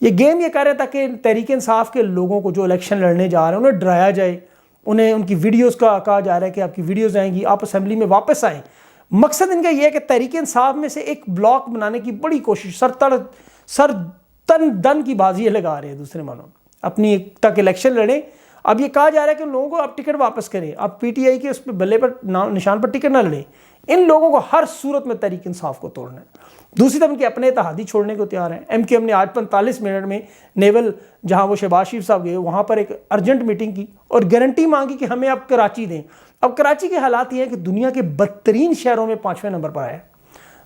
یہ گیم یہ کر رہے تھا کہ تحریک انصاف کے لوگوں کو جو الیکشن لڑنے جا رہے ہیں انہیں ڈرایا جائے، انہیں ان کی ویڈیوز کا کہا جا رہا ہے کہ آپ کی ویڈیوز آئیں گی، آپ اسمبلی میں واپس آئیں۔ مقصد ان کا یہ ہے کہ تحریک انصاف میں سے ایک بلاک بنانے کی بڑی کوشش، سر تن دن کی بازی لگا رہے ہیں دوسرے معنوں میں، اپنی تک الیکشن لڑیں۔ اب یہ کہا جا رہا ہے کہ ان لوگوں کو آپ ٹکٹ واپس کریں، آپ پی ٹی آئی کے اس پہ بلے پر نشان پر ٹکٹ نہ لڑیں۔ ان لوگوں کو ہر صورت میں تحریک انصاف کو توڑنا ہے۔ دوسری طرف ان کے اپنے اتحادی چھوڑنے کو تیار ہیں۔ ایم کیو ایم نے آج 45 منٹ میں نیول جہاں وہ شہباز شریف صاحب گئے وہاں پر ایک ارجنٹ میٹنگ کی اور گارنٹی مانگی کہ ہمیں اب کراچی دیں۔ اب کراچی کے حالات یہ ہیں کہ دنیا کے بدترین شہروں میں 5ویں نمبر پر آیا ہے۔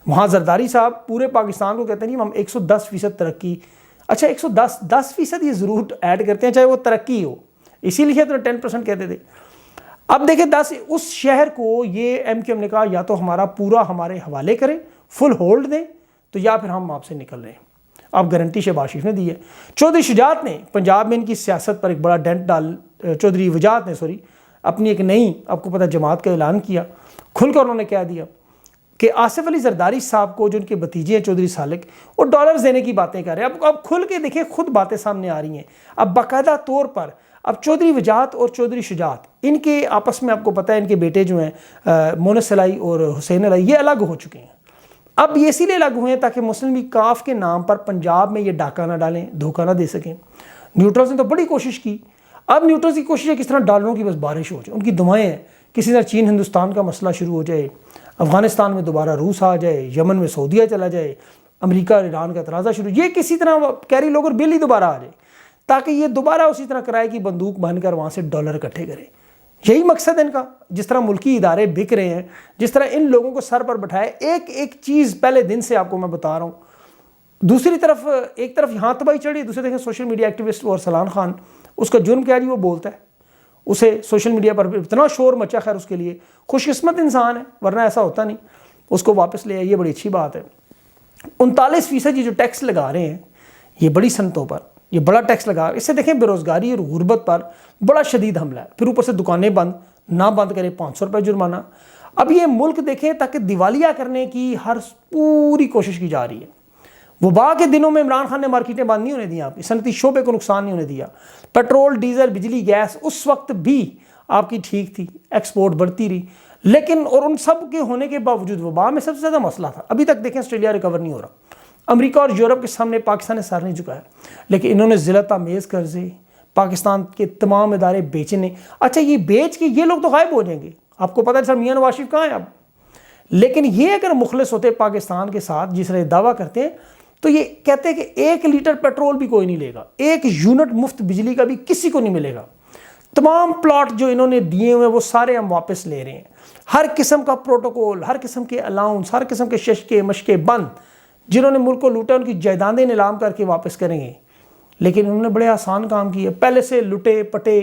وہاں زرداری صاحب پورے پاکستان کو کہتے ہیں ہم 110% ترقی، اچھا 110% یہ ضرور ایڈ کرتے ہیں چاہے وہ ترقی ہو، اسی لیے تو 10% کہتے تھے۔ اب دیکھیں 10 اس شہر کو یہ ایم کیو ایم نے کہا یا تو ہمارا پورا ہمارے حوالے کریں، فل ہولڈ دیں، تو یا پھر ہم آپ سے نکل رہے ہیں۔ اب گارنٹی شہباز شریف نے دی ہے۔ چودھری شجاعت نے پنجاب میں ان کی سیاست پر ایک بڑا ڈنٹ چودھری وجاہت نے اپنی ایک نئی آپ کو پتہ جماعت کا اعلان کیا، کھل کر انہوں نے کہہ دیا کہ آصف علی زرداری صاحب کو جو ان کے بھتیجے ہیں چودھری سالک، وہ ڈالرز دینے کی باتیں کر رہے ہیں۔ اب کھل کے دیکھیں خود باتیں سامنے آ رہی ہیں۔ اب باقاعدہ طور پر اب چودھری وجاہت اور چودھری شجاعت ان کے آپس میں آپ کو پتہ ہے ان کے بیٹے جو ہیں مونس علائی اور حسین علائی یہ الگ ہو چکے ہیں۔ اب یہ اسی لیے الگ ہوئے ہیں تاکہ مسلم لیگ کاف کے نام پر پنجاب میں یہ ڈاکہ نہ ڈالیں، دھوکہ نہ دے سکیں۔ نیوٹرلز نے تو بڑی کوشش کی۔ اب نیوٹرلز کی کوشش ہے کس طرح ڈالروں کی بس بارش ہو جائے، ان کی دعائیں ہیں کسی طرح چین ہندوستان کا مسئلہ شروع ہو جائے، افغانستان میں دوبارہ روس آ جائے، یمن میں سعودیہ چلا جائے، امریکہ اور ایران کا تنازع شروع، یہ کسی طرح کیری لوگر بل ہی دوبارہ آ جائے تاکہ یہ دوبارہ اسی طرح کرائے کی بندوق بن کر وہاں سے ڈالر اکٹھے کرے۔ یہی مقصد ہے ان کا۔ جس طرح ملکی ادارے بک رہے ہیں، جس طرح ان لوگوں کو سر پر بٹھائے، ایک ایک چیز پہلے دن سے آپ کو میں بتا رہا ہوں۔ دوسری طرف ایک طرف یہاں تباہی چڑھی، دوسری دیکھیں سوشل میڈیا ایکٹیوسٹ اور سلان خان، اس کا جرم کیا جی وہ بولتا ہے، اسے سوشل میڈیا پر اتنا شور مچا، خیر اس کے لیے خوش قسمت انسان ہے ورنہ ایسا ہوتا نہیں، اس کو واپس لے آئے، یہ بڑی اچھی بات ہے۔ 39% جو ٹیکس لگا رہے ہیں یہ بڑی صنعتوں پر، یہ بڑا ٹیکس لگا، اس سے دیکھیں بے روزگاری اور غربت پر بڑا شدید حملہ ہے۔ پھر اوپر سے دکانیں بند نہ بند کریں 500 روپے جرمانہ۔ اب یہ ملک دیکھیں تاکہ دیوالیہ کرنے کی ہر پوری کوشش کی جا رہی ہے۔ وبا کے دنوں میں عمران خان نے مارکیٹیں بند نہیں ہونے دیا، آپ کی صنعتی شعبے کو نقصان نہیں ہونے دیا، پیٹرول ڈیزل بجلی گیس اس وقت بھی آپ کی ٹھیک تھی، ایکسپورٹ بڑھتی رہی، لیکن اور ان سب کے ہونے کے باوجود وبا میں سب سے زیادہ مسئلہ تھا۔ ابھی تک دیکھیں آسٹریلیا ریکور نہیں ہو رہا، امریکہ اور یورپ کے سامنے پاکستان نے سر نہیں جھکایا، لیکن انہوں نے ذلت آمیز قرضے پاکستان کے تمام ادارے بیچنے، اچھا یہ بیچ کے یہ لوگ تو غائب ہو جائیں گے، آپ کو پتہ ہے سر میاں نواز شریف کہاں ہیں اب، لیکن یہ اگر مخلص ہوتے پاکستان کے ساتھ جس طرح دعویٰ کرتے ہیں تو یہ کہتے ہیں کہ 1 لیٹر پیٹرول بھی کوئی نہیں لے گا، 1 یونٹ مفت بجلی کا بھی کسی کو نہیں ملے گا، تمام پلاٹ جو انہوں نے دیے ہوئے وہ سارے ہم واپس لے رہے ہیں، ہر قسم کا پروٹوکول، ہر قسم کے الاؤنس، ہر قسم کے ششکے مشکے بند، جنہوں نے ملک کو لوٹا ان کی جائیدادیں نیلام کر کے واپس کریں گے۔ لیکن انہوں نے بڑے آسان کام کیے، پہلے سے لٹے پٹے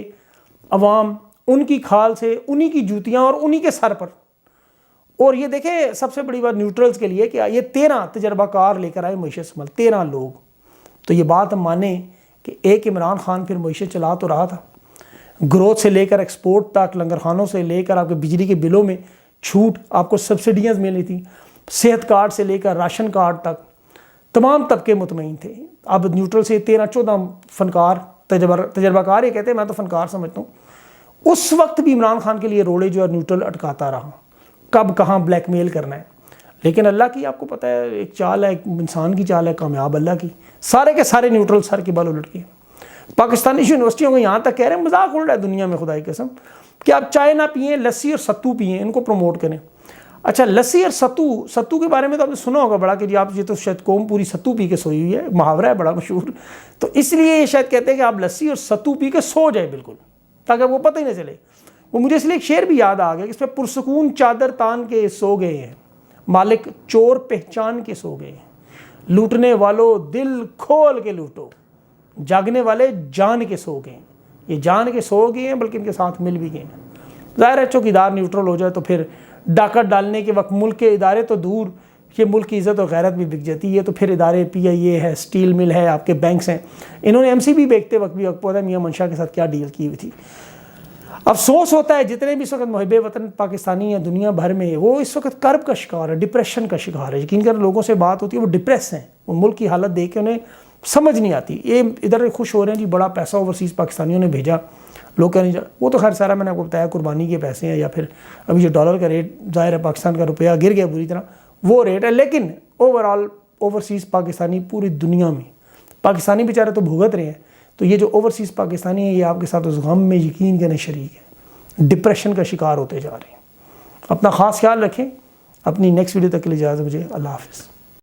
عوام، ان کی کھال سے انہی کی جوتیاں اور انہی کے سر پر۔ اور یہ دیکھیں سب سے بڑی بات نیوٹرلز کے لیے کہ یہ 13 تجربہ کار لے کر آئے معیشت سنبھال، 13 لوگ، تو یہ بات ہم مانیں کہ ایک عمران خان پھر معیشت چلا تو رہا تھا، گروتھ سے لے کر ایکسپورٹ تک، لنگرخانوں سے لے کر آپ کے بجلی کے بلوں میں چھوٹ، آپ کو سبسڈیاں ملی تھیں، صحت کارڈ سے لے کر راشن کارڈ تک تمام طبقے مطمئن تھے۔ اب نیوٹرل سے 13-14 فنکار تجربہ کار، یہ کہتے ہیں میں تو فنکار سمجھتا ہوں، اس وقت بھی عمران خان کے لیے روڑے جو ہے نیوٹرل اٹکاتا رہا، کب کہاں بلیک میل کرنا ہے۔ لیکن اللہ کی آپ کو پتہ ہے ایک چال ہے، ایک انسان کی چال ہے، کامیاب اللہ کی، سارے کے سارے نیوٹرل سر کے بال الٹ گئے۔ پاکستانی یونیورسٹیوں کو یہاں تک کہہ رہے ہیں مذاق اڑ رہا ہے دنیا میں خدا کی قسم کہ آپ چائے نہ پئیں، لسی اور ستو پئیں، ان کو پروموٹ کریں۔ اچھا لسی اور ستو کے بارے میں تو آپ نے سنا ہوگا بڑا کہ جی آپ یہ تو شاید قوم پوری ستو پی کے سوئی ہوئی ہے، محاورہ ہے بڑا مشہور، تو اس لیے یہ شاید کہتے ہیں کہ آپ لسی اور ستو پی کے سو جائے بالکل، تاکہ وہ پتہ ہی نہ چلے۔ وہ مجھے اس لیے ایک شعر بھی یاد آ گیا کہ اس پہ پرسکون چادر تان کے سو گئے ہیں، مالک چور پہچان کے سو گئے ہیں، لوٹنے والوں دل کھول کے لوٹو، جاگنے والے جان کے سو گئے ہیں۔ یہ جان کے سو گئے ہیں بلکہ ان کے ساتھ مل بھی گئے ہیں۔ ظاہر ہے چوکیدار نیوٹرل ہو جائے تو پھر ڈاکہ ڈالنے کے وقت ملک کے ادارے تو دور، یہ ملک کی عزت اور غیرت بھی بک جاتی ہے، تو پھر ادارے پی آئی اے ہے، اسٹیل مل ہے، آپ کے بینکس ہیں، انہوں نے ایم سی بی بیچتے وقت بھی پتہ ہے میاں منشا کے ساتھ کیا ڈیل کی ہوئی تھی۔ افسوس ہوتا ہے جتنے بھی اس وقت محب وطن پاکستانی ہیں دنیا بھر میں، وہ اس وقت کرب کا شکار ہے، ڈپریشن کا شکار ہے۔ یقین کر لوگوں سے بات ہوتی ہے وہ ڈپریس ہیں، وہ ملک کی حالت دیکھ کے انہیں سمجھ نہیں آتی. یہ ادھر خوش ہو رہے ہیں جی بڑا پیسہ اوورسیز پاکستانیوں نے بھیجا, لوگ کہہ نہیں وہ تو خیر سارا میں نے آپ کو بتایا قربانی کے پیسے ہیں, یا پھر ابھی جو ڈالر کا ریٹ ظاہر ہے پاکستان کا روپیہ گر گیا بری طرح, وہ ریٹ ہے. لیکن اوورآل اوورسیز پاکستانی پوری دنیا میں, پاکستانی بیچارے تو بھگت رہے ہیں, تو یہ جو اوورسیز پاکستانی ہیں یہ آپ کے ساتھ اس غم میں یقین کرنے شریک ہے, ڈپریشن کا شکار ہوتے جا رہے ہیں. اپنا خاص خیال رکھیں. اپنی نیکسٹ ویڈیو تک کے لیے اجازت مجھے. اللہ حافظ.